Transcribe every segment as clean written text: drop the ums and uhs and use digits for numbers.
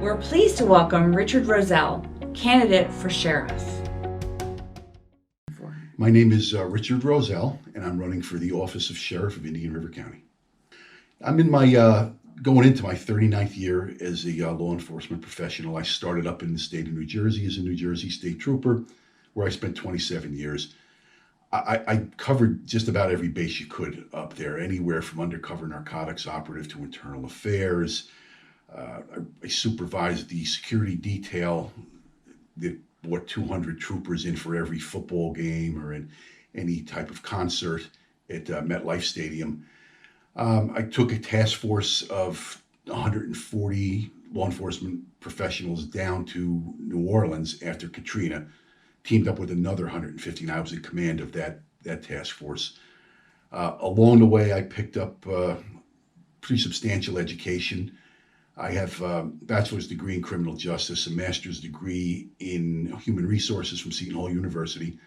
We're pleased to welcome Richard Rosell, candidate for sheriff. My name is Richard Rosell, and I'm running for the office of Sheriff of Indian River County. I'm in my going into my 39th year as a law enforcement professional. I started up in the state of New Jersey as a New Jersey state trooper, where I spent 27 years. I covered just about every base you could up there, anywhere from undercover narcotics operative to internal affairs. I supervised the security detail that brought 200 troopers in for every football game or in any type of concert at MetLife Stadium. I took a task force of 140 law enforcement professionals down to New Orleans after Katrina, teamed up with another 150, and I was in command of that task force. Along the way, I picked up pretty substantial education. I have a bachelor's degree in criminal justice, a master's degree in human resources from Seton Hall University,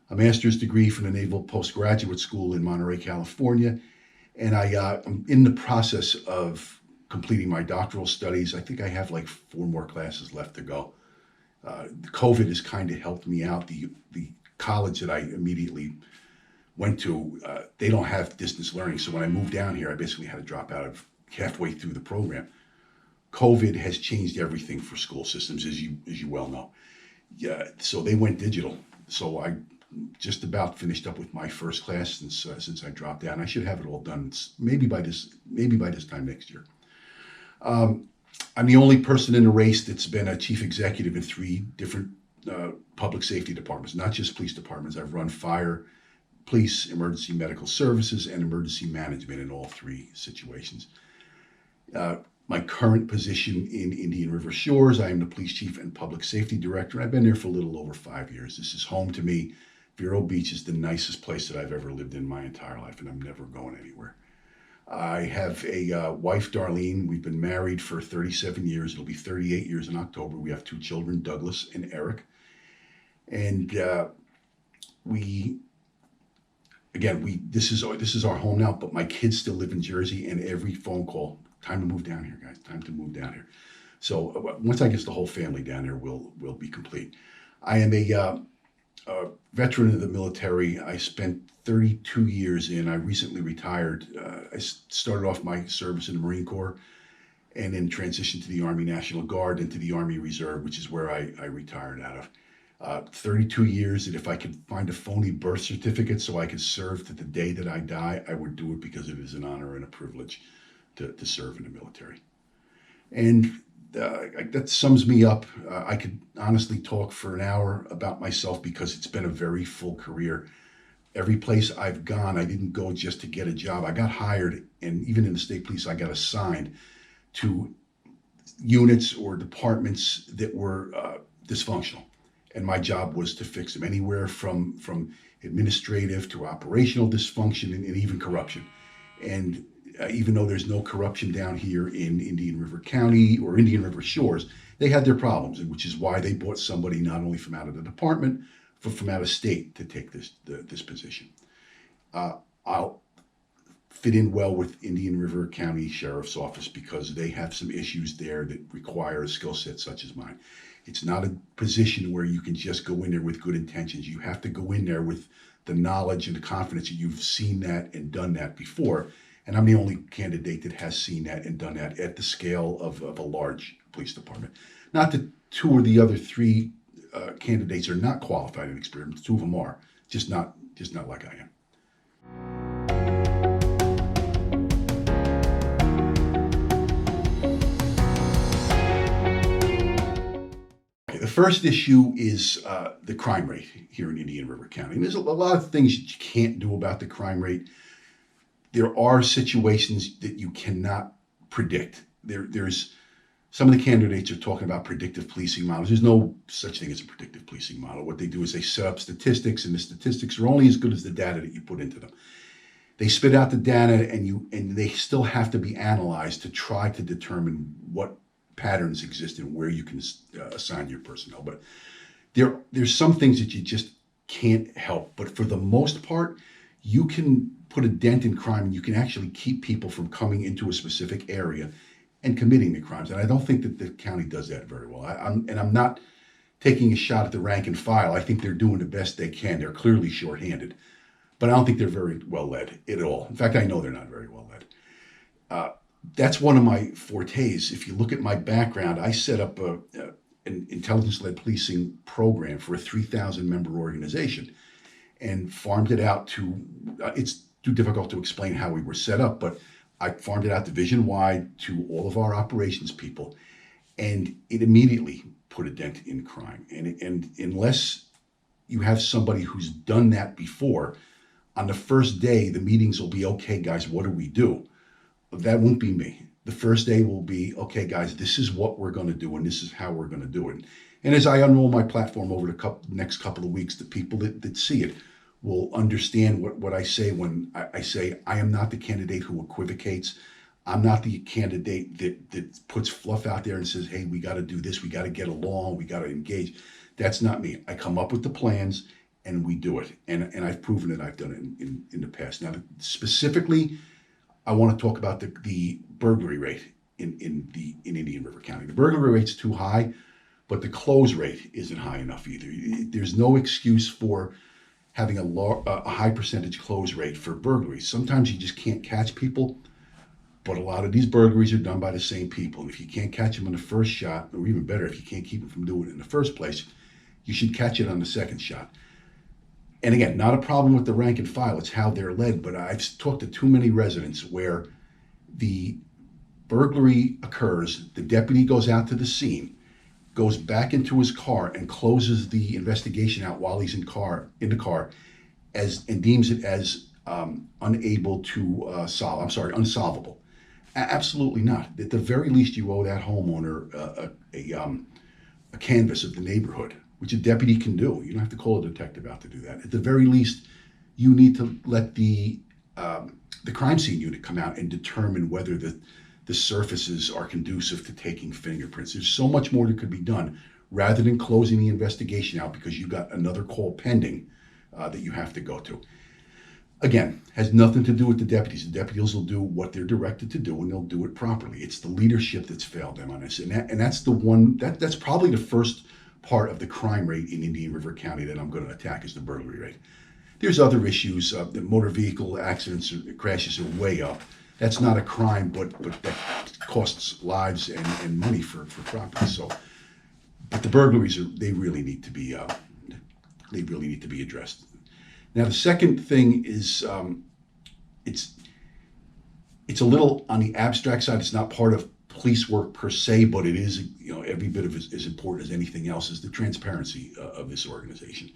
a master's degree from the Naval Postgraduate School in Monterey, California, and I'm in the process of completing my doctoral studies. I think I have like 4 more classes left to go. COVID has kind of helped me out. The college that I immediately went to, they don't have distance learning, so when I moved down here, I basically had to drop out of halfway through the program. COVID has changed everything for school systems, as you well know. Yeah, so they went digital. So I just about finished up with my first class since I dropped out. And I should have it all done maybe by this time next year. I'm the only person in the race that's been a chief executive in 3 different public safety departments, not just police departments. I've run fire, police, emergency medical services, and emergency management in all 3 situations. My current position in Indian River Shores, I am the police chief and public safety director. I've been there for a little over 5 years. This is home to me. Vero Beach is the nicest place that I've ever lived in my entire life, and I'm never going anywhere. I have a wife, Darlene. We've been married for 37 years. It'll be 38 years in October. We have 2 children, Douglas and Eric. And this is our home now, but my kids still live in Jersey, and every phone call, time to move down here, guys, time to move down here. So once I get the whole family down there, we'll be complete. I am a veteran of the military. I spent 32 years in. I recently retired. I started off my service in the Marine Corps and then transitioned to the Army National Guard and to the Army Reserve, which is where I retired out of. 32 years, and if I could find a phony birth certificate so I could serve to the day that I die, I would do it, because it is an honor and a privilege to serve in the military. And that sums me up. I could honestly talk for an hour about myself, because it's been a very full career. Every place I've gone, I didn't go just to get a job. I got hired, and even in the state police, I got assigned to units or departments that were dysfunctional. And my job was to fix them, anywhere from administrative to operational dysfunction and even corruption. And even though there's no corruption down here in Indian River County or Indian River Shores, they had their problems, which is why they brought somebody not only from out of the department, but from out of state to take this position. I'll fit in well with Indian River County Sheriff's Office, because they have some issues there that require a skill set such as mine. It's not a position where you can just go in there with good intentions. You have to go in there with the knowledge and the confidence that you've seen that and done that before. And I'm the only candidate that has seen that and done that at the scale of a large police department. Not that 2 or the other 3 candidates are not qualified and experienced. 2 of them are, just not like I am. Okay, the first issue is the crime rate here in Indian River County. And there's a lot of things that you can't do about the crime rate. There are situations that you cannot predict. There's some of the candidates are talking about predictive policing models. There's no such thing as a predictive policing model. What they do is they set up statistics, and the statistics are only as good as the data that you put into them. They spit out the data, and they still have to be analyzed to try to determine what patterns exist and where you can assign your personnel. But there's some things that you just can't help. But for the most part, you can put a dent in crime, and you can actually keep people from coming into a specific area and committing the crimes. And I don't think that the county does that very well. I'm not taking a shot at the rank and file. I think they're doing the best they can. They're clearly shorthanded, but I don't think they're very well led at all. In fact, I know they're not very well led. That's one of my fortes. If you look at my background, I set up an intelligence-led policing program for a 3,000 member organization and farmed it out to, it's too difficult to explain how we were set up, but I farmed it out division-wide to all of our operations people, and it immediately put a dent in crime. And unless you have somebody who's done that before, on the first day, the meetings will be, okay, guys, what do we do? That won't be me. The first day will be, okay, guys, this is what we're going to do, and this is how we're going to do it. And as I unroll my platform over the next couple of weeks, the people that see it will understand what I say when I say, I am not the candidate who equivocates. I'm not the candidate that puts fluff out there and says, hey, we got to do this, we got to get along, we got to engage. That's not me. I come up with the plans and we do it. And I've proven it. I've done it in the past. Now, specifically, I want to talk about the burglary rate in Indian River County. The burglary rate's too high, but the close rate isn't high enough either. There's no excuse for having a high percentage close rate for burglaries. Sometimes you just can't catch people, but a lot of these burglaries are done by the same people. And if you can't catch them in the first shot, or even better, if you can't keep them from doing it in the first place, you should catch it on the second shot. And again, not a problem with the rank and file, it's how they're led, but I've talked to too many residents where the burglary occurs, the deputy goes out to the scene, goes back into his car and closes the investigation out while he's in the car, and deems it as unsolvable. Absolutely not. At the very least, you owe that homeowner a canvass of the neighborhood, which a deputy can do. You don't have to call a detective out to do that. At the very least, you need to let the crime scene unit come out and determine whether the surfaces are conducive to taking fingerprints. There's so much more that could be done rather than closing the investigation out because you got another call pending that you have to go to. Again, has nothing to do with the deputies. The deputies will do what they're directed to do, and they'll do it properly. It's the leadership that's failed them on this, and that's the one that's probably the first part of the crime rate in Indian River County that I'm going to attack is the burglary rate. There's other issues. The motor vehicle accidents or crashes are way up. That's not a crime, but that costs lives and money for property. So, but the burglaries they really need to be addressed. Now, the second thing is it's a little on the abstract side. It's not part of police work per se, but it is every bit of as important as anything else is the transparency of this organization.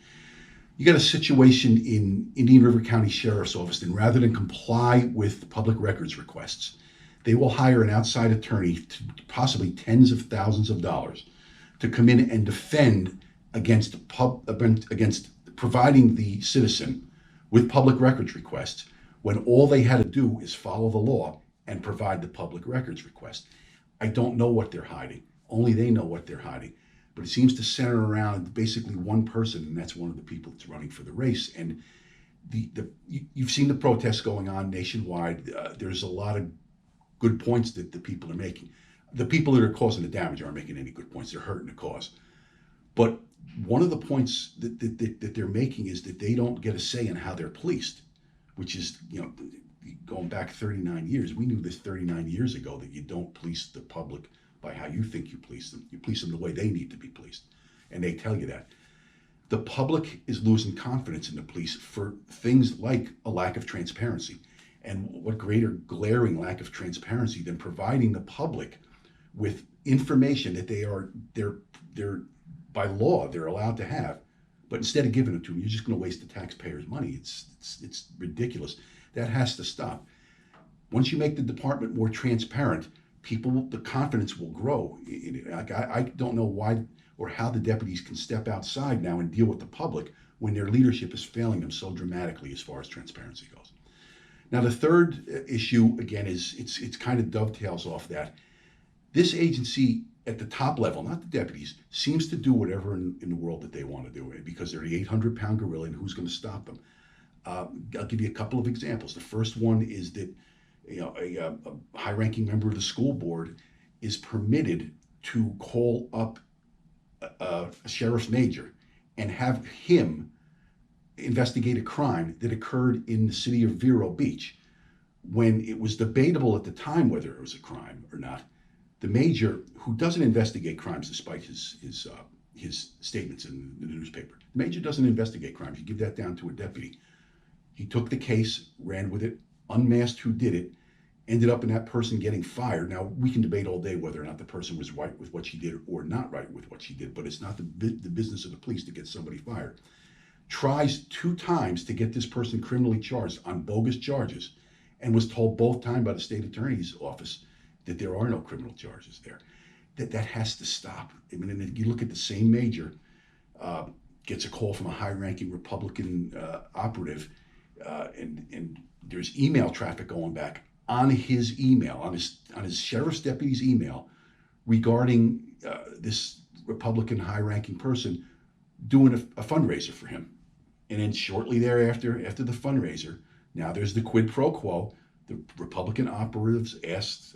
You got a situation in Indian River County Sheriff's Office, and rather than comply with public records requests, they will hire an outside attorney to possibly tens of thousands of dollars to come in and defend against providing the citizen with public records requests when all they had to do is follow the law and provide the public records request. I don't know what they're hiding. Only they know what they're hiding. But it seems to center around basically one person, and that's one of the people that's running for the race. And you've seen the protests going on nationwide. There's a lot of good points that the people are making. The people that are causing the damage aren't making any good points. They're hurting the cause. But one of the points that they're making is that they don't get a say in how they're policed, which is, going back 39 years. We knew this 39 years ago that you don't police the public by how you think you police them. You police them the way they need to be policed. And they tell you that. The public is losing confidence in the police for things like a lack of transparency. And what greater glaring lack of transparency than providing the public with information that they're by law they're allowed to have, but instead of giving it to them, you're just going to waste the taxpayers' money. It's ridiculous. That has to stop. Once you make the department more transparent, the confidence will grow in it. I don't know why or how the deputies can step outside now and deal with the public when their leadership is failing them so dramatically as far as transparency goes. Now, the third issue, again, is it's kind of dovetails off that. This agency at the top level, not the deputies, seems to do whatever in the world that they want to do because they're the 800-pound gorilla, and who's going to stop them? I'll give you a couple of examples. The first one is that a high-ranking member of the school board is permitted to call up a sheriff's major and have him investigate a crime that occurred in the city of Vero Beach. When it was debatable at the time whether it was a crime or not, the major, who doesn't investigate crimes despite his statements in the newspaper, the major doesn't investigate crimes. You give that down to a deputy. He took the case, ran with it, unmasked who did it, ended up in that person getting fired. Now, we can debate all day whether or not the person was right with what she did or not right with what she did, but it's not the business of the police to get somebody fired. Tries 2 times to get this person criminally charged on bogus charges, and was told both times by the state attorney's office that there are no criminal charges there. That has to stop. I mean, and you look at the same major, gets a call from a high-ranking Republican operative, and there's email traffic going back on his email, on his sheriff's deputy's email, regarding this Republican high-ranking person doing a fundraiser for him. And then shortly thereafter, after the fundraiser, now there's the quid pro quo. The Republican operatives asks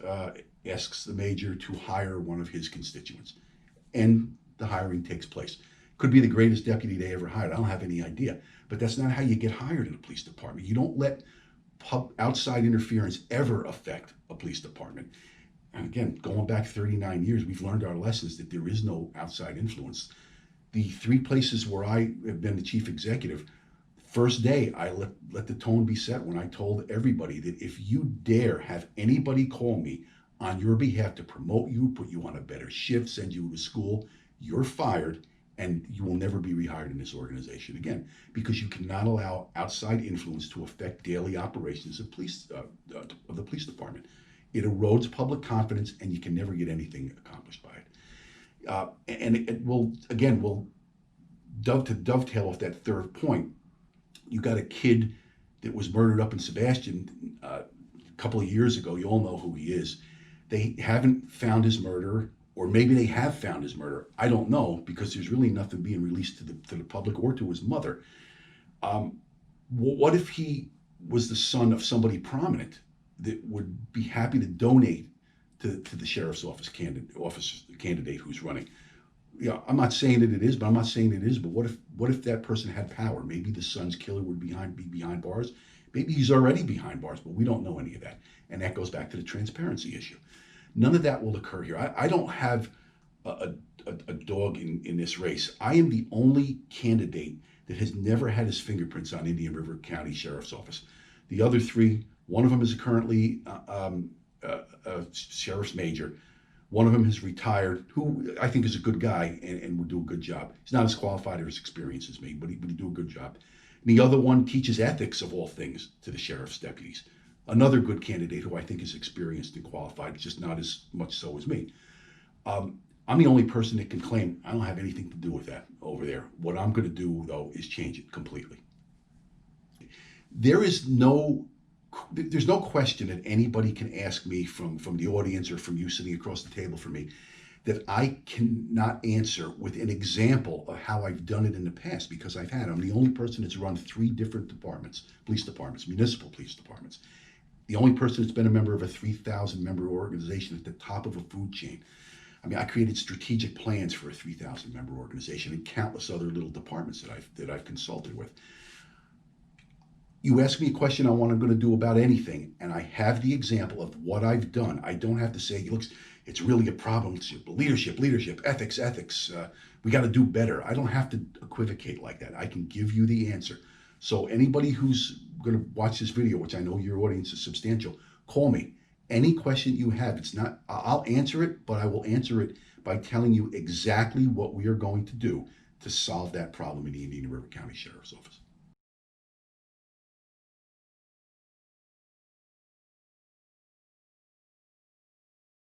the major to hire one of his constituents, and the hiring takes place. Could be the greatest deputy they ever hired. I don't have any idea, but that's not how you get hired in a police department. You don't let outside interference ever affect a police department. And again, going back 39 years, we've learned our lessons that there is no outside influence. The 3 places where I have been the chief executive, first day I let the tone be set when I told everybody that if you dare have anybody call me on your behalf to promote you, put you on a better shift, send you to school, you're fired, and you will never be rehired in this organization again, because you cannot allow outside influence to affect daily operations of the police department. It erodes public confidence, and you can never get anything accomplished by it. And it will dovetail off that third point. You got a kid that was murdered up in Sebastian a couple of years ago. You all know who he is. They haven't found his murderer, or maybe they have found his murderer. I don't know, because there's really nothing being released to the public or to his mother. What if he was the son of somebody prominent that would be happy to donate to the sheriff's office candidate who's running? Yeah, I'm not saying that it is, but what if that person had power? Maybe the son's killer would be behind bars. Maybe he's already behind bars, but we don't know any of that. And that goes back to the transparency issue. None of that will occur here. I don't have a dog in this race. I am the only candidate that has never had his fingerprints on Indian River County Sheriff's Office. The other 3, one of them is currently a sheriff's major. One of them has retired, who I think is a good guy and would do a good job. He's not as qualified or as experienced as me, but he would do a good job. And the other one teaches ethics, of all things, to the sheriff's deputies. Another good candidate who I think is experienced and qualified, just not as much so as me. I'm the only person that can claim I don't have anything to do with that over there. What I'm going to do, though, is change it completely. There's no question that anybody can ask me from the audience or from you sitting across the table from me that I cannot answer with an example of how I've done it in the past, because I'm the only person that's run 3 different departments, police departments, municipal police departments. The only person that's been a member of a 3,000 member organization at the top of a food chain. I mean, I created strategic plans for a 3,000 member organization and countless other little departments that I've consulted with. You ask me a question on what I'm going to do about anything, and I have the example of what I've done. I don't have to say, look, it's really a problem. It's leadership, ethics. We got to do better. I don't have to equivocate like that. I can give you the answer. So anybody who's going to watch this video, which I know your audience is substantial, call me. Any question you have, I'll answer it, but I will answer it by telling you exactly what we are going to do to solve that problem in the Indian River County Sheriff's Office.